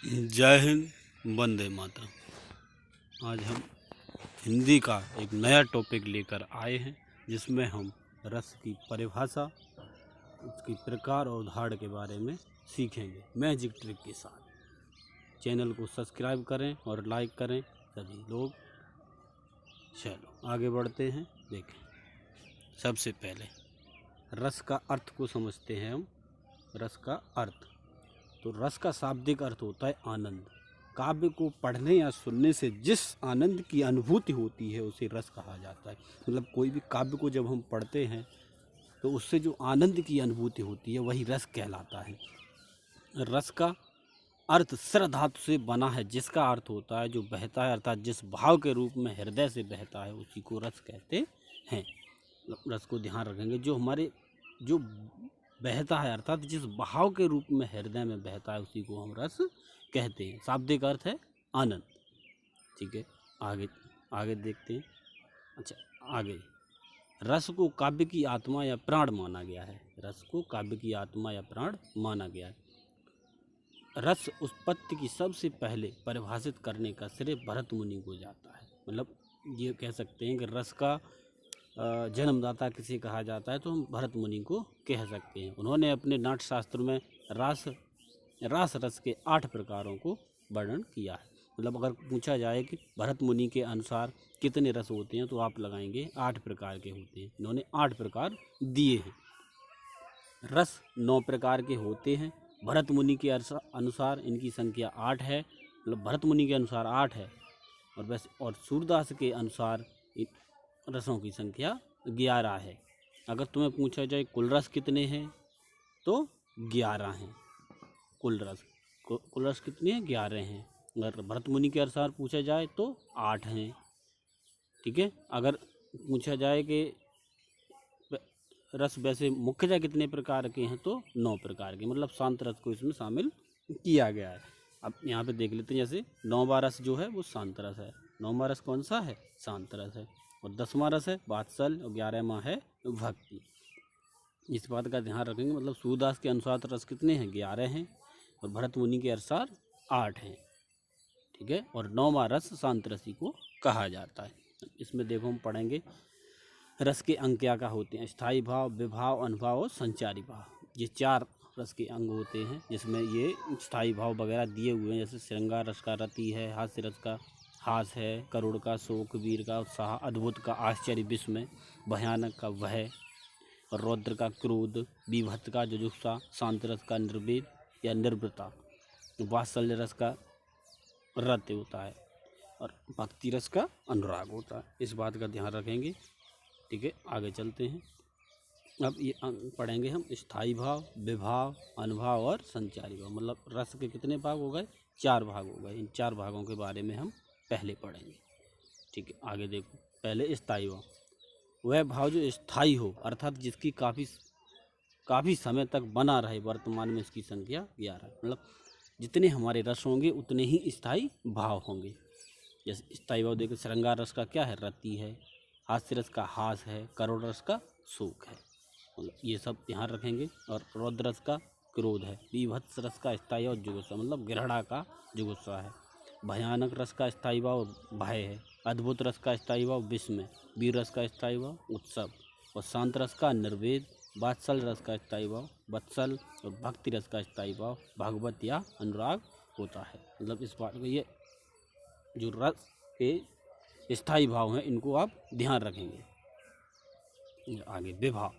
जय हिंद, वंदे मातरम। आज हम हिंदी का एक नया टॉपिक लेकर आए हैं, जिसमें हम रस की परिभाषा, उसकी प्रकार और उदाहरण के बारे में सीखेंगे मैजिक ट्रिक के साथ। चैनल को सब्सक्राइब करें और लाइक करें सभी लोग। चलो आगे बढ़ते हैं। देखें, सबसे पहले रस का अर्थ को समझते हैं हम। रस का अर्थ, तो रस का शाब्दिक अर्थ होता है आनंद। काव्य को पढ़ने या सुनने से जिस आनंद की अनुभूति होती है उसे रस कहा जाता है। मतलब कोई भी काव्य को जब हम पढ़ते हैं तो उससे जो आनंद की अनुभूति होती है वही रस कहलाता है। रस का अर्थ सर धातु से बना है, जिसका अर्थ होता है जो बहता है, अर्थात जिस भाव के रूप में हृदय से बहता है उसी को रस कहते हैं। रस को ध्यान रखेंगे, जो हमारे जो बहता है अर्थात जिस भाव के रूप में हृदय में बहता है उसी को हम रस कहते हैं। शाब्दिक अर्थ है आनंद। ठीक है, आगे आगे देखते हैं। अच्छा, आगे रस को काव्य की आत्मा या प्राण माना गया है। रस को काव्य की आत्मा या प्राण माना गया है। रस उत्पत्ति की सबसे पहले परिभाषित करने का श्रेय भरत मुनि को जाता है। मतलब ये कह सकते हैं कि रस का जन्मदाता किसे कहा जाता है, तो हम भरत मुनि को कह सकते हैं। उन्होंने अपने नाट्य शास्त्र में रास रस के 8 प्रकारों को वर्णन किया है। मतलब अगर पूछा जाए कि भरत मुनि के अनुसार कितने रस होते हैं, तो आप लगाएंगे 8 प्रकार के होते हैं। इन्होंने 8 प्रकार दिए हैं। रस 9 प्रकार के होते हैं। भरत मुनि के अनुसार इनकी संख्या 8 है। मतलब भरत मुनि के अनुसार 8 है, और वैसे और सूरदास के अनुसार रसों की संख्या 11 है। अगर तुम्हें पूछा जाए कुल रस कितने हैं, तो 11 हैं। कुल रस कितने हैं? 11 हैं। अगर भरत मुनि के अनुसार पूछा जाए तो 8 हैं। ठीक है, अगर पूछा जाए कि रस वैसे मुख्यतः कितने प्रकार के हैं, तो 9 प्रकार के। मतलब शांत रस को इसमें शामिल किया गया है। अब यहाँ पे देख लेते हैं, जैसे 9वां रस जो है वो शांत रस है। 9वां रस कौन सा है? शांत रस है। और 10वां रस है वात्सल्य, और 11वां है भक्ति। इस बात का ध्यान रखेंगे। मतलब सूरदास के अनुसार रस कितने हैं? 11 हैं, और भरत मुनि के अनुसार 8 हैं। ठीक है, और 9वां रस शांत रसी को कहा जाता है। इसमें देखो हम पढ़ेंगे रस के अंग क्या क्या होते हैं। स्थायी भाव, विभाव, अनुभाव और संचारी भाव, ये 4 रस के अंग होते हैं, जिसमें ये स्थायी भाव वगैरह दिए हुए हैं। जैसे श्रृंगार रस का रति है, हास्य रस का हास है, करुण का शोक, वीर का उत्साह, अद्भुत का आश्चर्य विस्मय, भयानक का भय, और रौद्र का क्रोध, बीभत्स का जुजुत्सा, शांत रस का निर्वेद या निर्वृता, वात्सल्य रस का रति होता है, और भक्ति रस का अनुराग होता है। इस बात का ध्यान रखेंगे। ठीक है, आगे चलते हैं। अब ये पढ़ेंगे हम स्थायी भाव, विभाव, अनुभाव और संचारी भाव। मतलब रस के कितने भाग हो गए? 4 भाग हो गए। इन 4 भागों के बारे में हम पहले पढ़ेंगे। ठीक है, आगे देखो। पहले स्थायी भाव, वह भाव जो स्थायी हो, अर्थात जिसकी काफ़ी समय तक बना रहे। वर्तमान में इसकी संख्या 11 है। मतलब जितने हमारे रस होंगे उतने ही स्थायी भाव होंगे। जैसे स्थायी भाव देखो, श्रृंगार रस का क्या है? रति है। हास्य रस का हास है। करुण रस का शोक है। मतलब ये सब ध्यान रखेंगे। और रौद्र रस का क्रोध है। बीभत्स रस का स्थायी और जुगुस्सा, मतलब घृणा का जुगुस्सा है। भयानक रस का स्थायी भाव भय है। अद्भुत रस का स्थायी भाव विस्मय। वीर रस का स्थायी भाव उत्सव, और शांत रस का निर्वेद। वात्सल्य रस का स्थायी भाव वत्सल, और भक्ति रस का स्थायी भाव भागवत या अनुराग होता है। मतलब इस बात को, ये जो रस के स्थायी भाव हैं इनको आप ध्यान रखेंगे। आगे विभाव,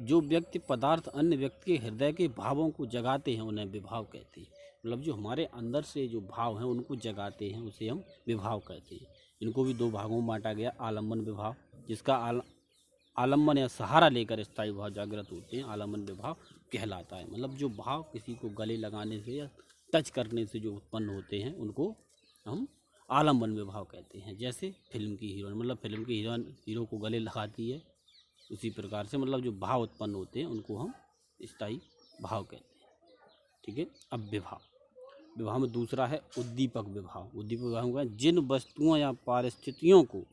जो व्यक्ति पदार्थ अन्य व्यक्ति के हृदय के भावों को जगाते हैं उन्हें विभाव कहते हैं। मतलब जो हमारे अंदर से जो भाव हैं उनको जगाते हैं उसे हम विभाव कहते हैं। इनको भी 2 भागों में बांटा गया। आलम्बन विभाव, जिसका आलम्बन या सहारा लेकर स्थायी भाव जागृत होते हैं, आलम्बन विभाव कहलाता है। मतलब जो भाव किसी को गले लगाने से या टच करने से जो उत्पन्न होते हैं उनको हम आलम्बन विभाव कहते हैं। जैसे फिल्म की हीरोइन, मतलब फिल्म की हीरोइन हीरो को गले लगाती है, उसी प्रकार से मतलब जो भाव उत्पन्न होते हैं उनको हम स्थायी भाव कहते हैं। ठीक है, अब विभाव में दूसरा है उद्दीपक विभाव। उद्दीपक विभाव में जिन वस्तुओं या परिस्थितियों को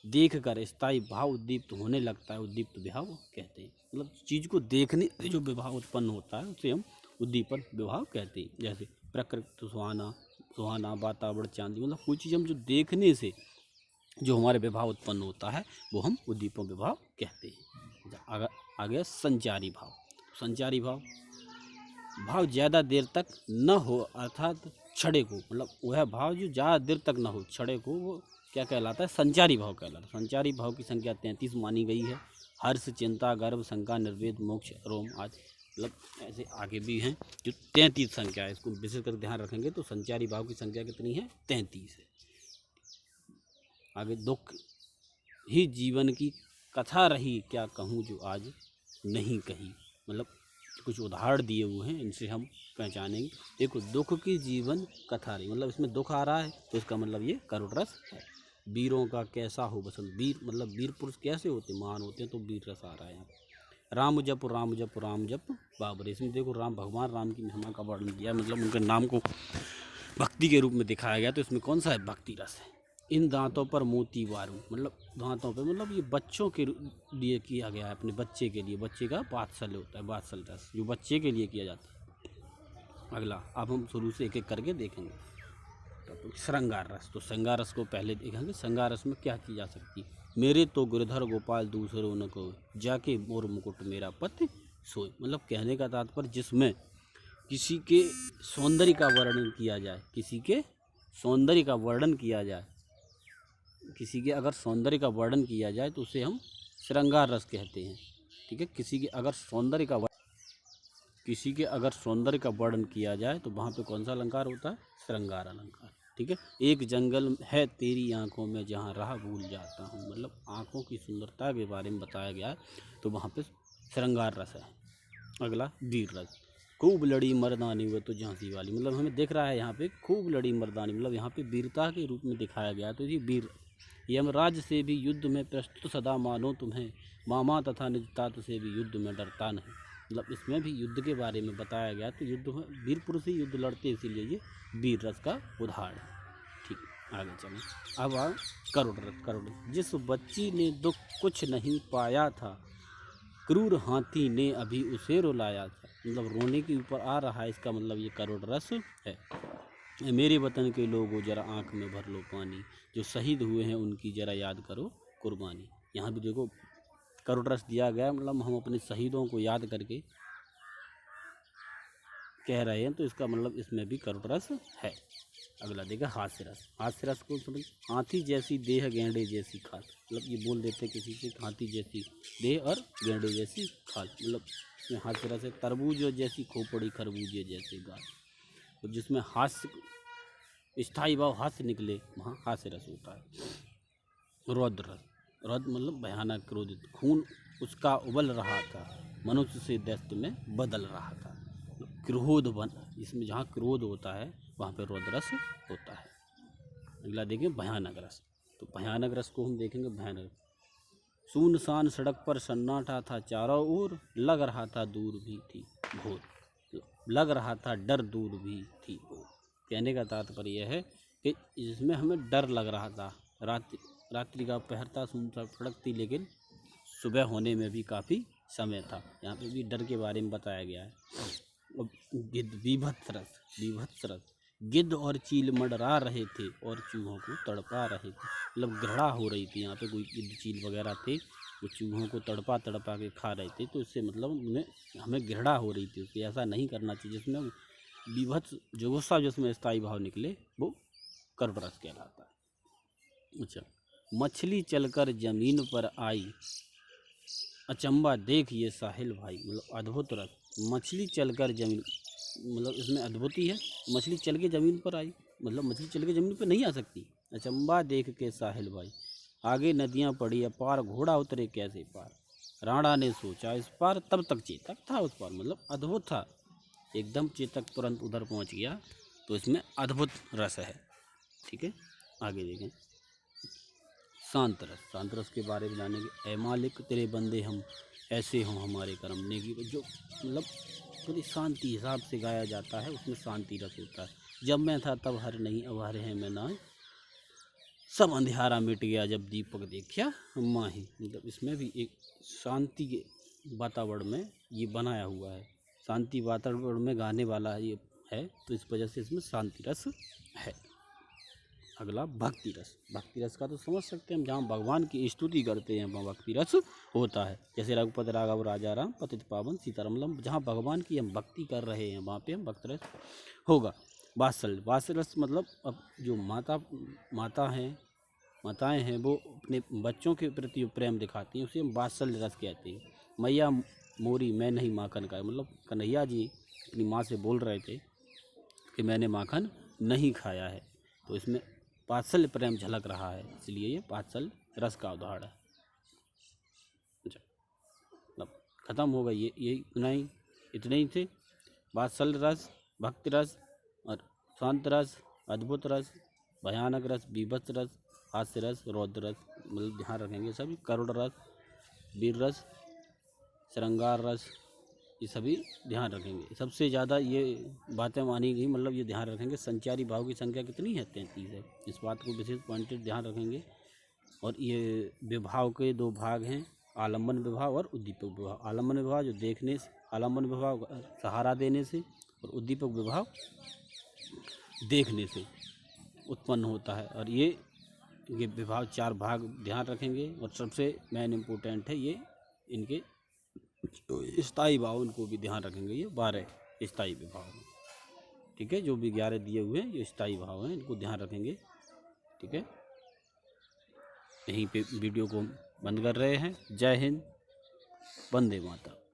देखकर स्थायी भाव उद्दीप्त होने लगता है, उद्दीप्त विभाव कहते हैं। मतलब चीज़ को देखने से जो विभाव उत्पन्न होता है उसे हम उद्दीपक विभाव कहते हैं। जैसे प्रकृति सुहाना, सुहाना वातावरण चांदी, मतलब कोई चीज़ हम जो देखने से जो हमारे विभाव उत्पन्न होता है वो हम उद्दीपक विभाव कहते हैं। आ गया संचारी भाव। संचारी भाव, भाव ज़्यादा देर तक न हो अर्थात क्षणे को, मतलब वह भाव जो ज़्यादा देर तक न हो क्षणे को, वो क्या कहलाता है? संचारी भाव कहलाता है। संचारी भाव की संख्या 33 मानी गई है। हर्ष, चिंता, गर्व, शंका, निर्वेद, मोक्ष, रोम आदि, मतलब ऐसे आगे भी हैं जो 33 संख्या है। इसको विशेष कर ध्यान रखेंगे तो संचारी भाव की संख्या कितनी है? 33 है। आगे, दुख ही जीवन की कथा रही, क्या कहूँ जो आज नहीं कही, मतलब कुछ उदाहरण दिए हुए हैं, इनसे हम पहचानेंगे। देखो, दुख की जीवन कथा रही, मतलब इसमें दुख आ रहा है तो इसका मतलब ये करुण रस है। वीरों का कैसा हो बसंत, वीर मतलब वीर पुरुष कैसे होते, महान होते हैं, तो वीर रस आ रहा है यहाँ पे। राम जप राम जप राम जप बाबर, इसमें देखो राम, भगवान राम की महिमा का वर्णन किया, मतलब उनके नाम को भक्ति के रूप में दिखाया गया, तो इसमें कौन सा है? भक्ति रस है। इन दांतों पर मोती वारू, मतलब दांतों पे, मतलब ये बच्चों के लिए किया गया है, अपने बच्चे के लिए, बच्चे का वात्सल्य होता है, वात्सल्य रस जो बच्चे के लिए किया जाता है। अगला, अब हम शुरू से एक एक करके देखेंगे। तो श्रृंगार रस, तो श्रृंगार रस को पहले देखेंगे। श्रृंगार रस में क्या की जा सकती है? मेरे तो गिरधर गोपाल दूसरों न को, जाके मोर मुकुट मेरा पति सोए, मतलब कहने का तात्पर्य जिसमें किसी के सौंदर्य का वर्णन किया जाए, किसी के सौंदर्य का वर्णन किया जाए, किसी के अगर सौंदर्य का वर्णन किया जाए तो उसे हम श्रृंगार रस कहते हैं। ठीक है, किसी के अगर सौंदर्य का वर्णन किया जाए तो वहाँ पे कौन सा अलंकार होता है? श्रृंगार अलंकार। ठीक है, एक जंगल है तेरी आंखों में जहाँ राह भूल जाता हूँ, मतलब आंखों की सुंदरता के बारे में बताया गया है, तो वहाँ पे श्रृंगार रस है। अगला, वीर रस, खूब लड़ी मर्दानी वो तो झांसी वाली, मतलब हमें दिख रहा है यहाँ पे खूब लड़ी मर्दानी, मतलब यहाँ पे वीरता के रूप में दिखाया गया है, तो ये वीर। यमराज से भी युद्ध में प्रस्तुत सदा मानो तुम्हें, मामा तथा निज तात से भी युद्ध में डरता नहीं, मतलब इसमें भी युद्ध के बारे में बताया गया, तो युद्ध में वीर पुरुष ही युद्ध लड़ते, इसीलिए ये वीर रस का उदाहरण है। ठीक, आगे चलें। अब आओ करुण रस। करुण, जिस बच्ची ने दुख कुछ नहीं पाया था, क्रूर हाथी ने अभी उसे रुलाया था, मतलब रोने के ऊपर आ रहा है, इसका मतलब ये करुण रस है। मेरे वतन के लोगों जरा आंख में भर लो पानी, जो शहीद हुए हैं उनकी जरा याद करो कुर्बानी। यहाँ भी देखो करुण रस दिया गया, मतलब हम अपने शहीदों को याद करके कह रहे हैं, तो इसका मतलब इसमें भी करुण रस है। अगला देखा हास्य रस। हास्य रस को समझ, हाथी जैसी देह गेंडे जैसी खाल, मतलब ये बोल देते किसी से हाथी जैसी देह और गेंडे जैसी खाल, मतलब इसमें हास्य रस है। तरबूज जैसी खोपड़ी खरबूजे जैसे गाल, तो जिसमें हास्य स्थायी भाव हास्य निकले वहाँ हास्य रस होता है। रौद्र रस, रौद्र मतलब भयानक, क्रोधित, खून उसका उबल रहा था, मनुष्य से दैत्य में बदल रहा था, क्रोध बन, इसमें जहाँ क्रोध होता है वहाँ पे रौद्र रस होता है। अगला देखें भयानक रस, तो भयानक रस को हम देखेंगे। भयानक, सुनसान सड़क पर सन्नाटा था चारों ओर, लग रहा था दूर भी थी भोर, लग रहा था डर दूर भी थी भोर। कहने का तात्पर्य यह है कि इसमें हमें डर लग रहा था, रात्रि का पहर था, सुनसान सड़क थी, लेकिन सुबह होने में भी काफ़ी समय था, यहाँ पे भी डर के बारे में बताया गया है। गिद्ध, बीभत्स रस, बीभत्स रस, गिद्ध और चील मंडरा रहे थे और चूहों को तड़पा रहे थे, मतलब घृणा हो रही थी, यहाँ पे कोई गिद्ध चील वगैरह थे वो चूहों को तड़पा तड़पा के खा रहे थे, तो इससे मतलब उन्हें हमें घृणा हो रही थी उसकी, ऐसा नहीं करना चाहिए। जिसमें बीभत्स जो गुस्सा जिसमें स्थायी भाव निकले वो करुण रस कहलाता है। अच्छा, मछली चलकर जमीन पर आई, अचंबा देख ये साहिल भाई, मतलब अद्भुत रस। मछली चलकर जमीन, मतलब इसमें अद्भुत ही है, मछली चल के ज़मीन पर आई, मतलब मछली चल के ज़मीन पर नहीं आ सकती। अचंबा देख के साहिल भाई, आगे नदियाँ पड़ी अपार, घोड़ा उतरे कैसे पार, राणा ने सोचा इस पार, तब तक चेतक था उस पार, मतलब अद्भुत था, एकदम चेतक तुरंत उधर पहुँच गया, तो इसमें अद्भुत रस है। ठीक है, आगे देखें शांत रस। शांत रस के बारे में जानेंगे। ए मालिक तेरे बंदे हम, ऐसे हों हमारे कर्म, नेकी, जो मतलब पूरी शांति हिसाब से गाया जाता है, उसमें शांति रस होता है। जब मैं था तब हर नहीं, अब हर है मैं ना, सब अंधियारा मिट गया जब दीपक देखा माही, मतलब इसमें भी एक शांति के वातावरण में ये बनाया हुआ है, शांति वातावरण में गाने वाला ये है, तो इस वजह से इसमें शांति रस है। अगला भक्ति रस। भक्ति रस का तो समझ सकते हैं हम, जहाँ भगवान की स्तुति करते हैं वहाँ भक्ति रस होता है। जैसे रघुपति राघव राजा राम पतित पावन सीताराम, जहाँ भगवान की हम भक्ति कर रहे हैं वहाँ पे हम भक्ति रस होगा। वात्सल्य। वात्सल्य रस मतलब अब जो माताएं हैं वो अपने बच्चों के प्रति प्रेम दिखाती हैं, उसे हम वात्सल्य रस कहते हैं। मैया मोरी मैं नहीं माखन का, मतलब कन्हैया जी अपनी माँ से बोल रहे थे कि मैंने माखन नहीं खाया है, तो इसमें वात्सल्य प्रेम झलक रहा है, इसलिए ये वात्सल्य रस का उदाहरण है। अच्छा, मतलब खत्म हो गई ये इतने ही थे। वात्सल्य रस, भक्ति रस और शांत रस, अद्भुत रस, भयानक रस, बीभत्स रस, हास्य रस, रौद्र रस, मतलब ध्यान रखेंगे सभी। करुण रस, वीर रस, श्रृंगार रस, ये सभी ध्यान रखेंगे। सबसे ज़्यादा ये बातें मानी गई, मतलब ये ध्यान रखेंगे संचारी भाव की संख्या कितनी है, 33 है। इस बात को विशेष पॉइंटेड ध्यान रखेंगे। और ये विभाव के दो भाग हैं, आलम्बन विभाव और उद्दीपक विभाव। आलम्बन विभाव जो देखने से, आलम्बन विभाव सहारा देने से, और उद्दीपक विभाव देखने से उत्पन्न होता है। और ये विभाव 4 भाग ध्यान रखेंगे। और सबसे मेन इम्पोर्टेंट है ये इनके स्थायी भाव, इनको भी ध्यान रखेंगे। ये 12 स्थायी विभाव हैं, ठीक है। जो भी 11 दिए हुए हैं ये स्थायी भाव हैं, इनको ध्यान रखेंगे, ठीक है। यहीं पे वीडियो को बंद कर रहे हैं। जय हिंद, वंदे मातरम।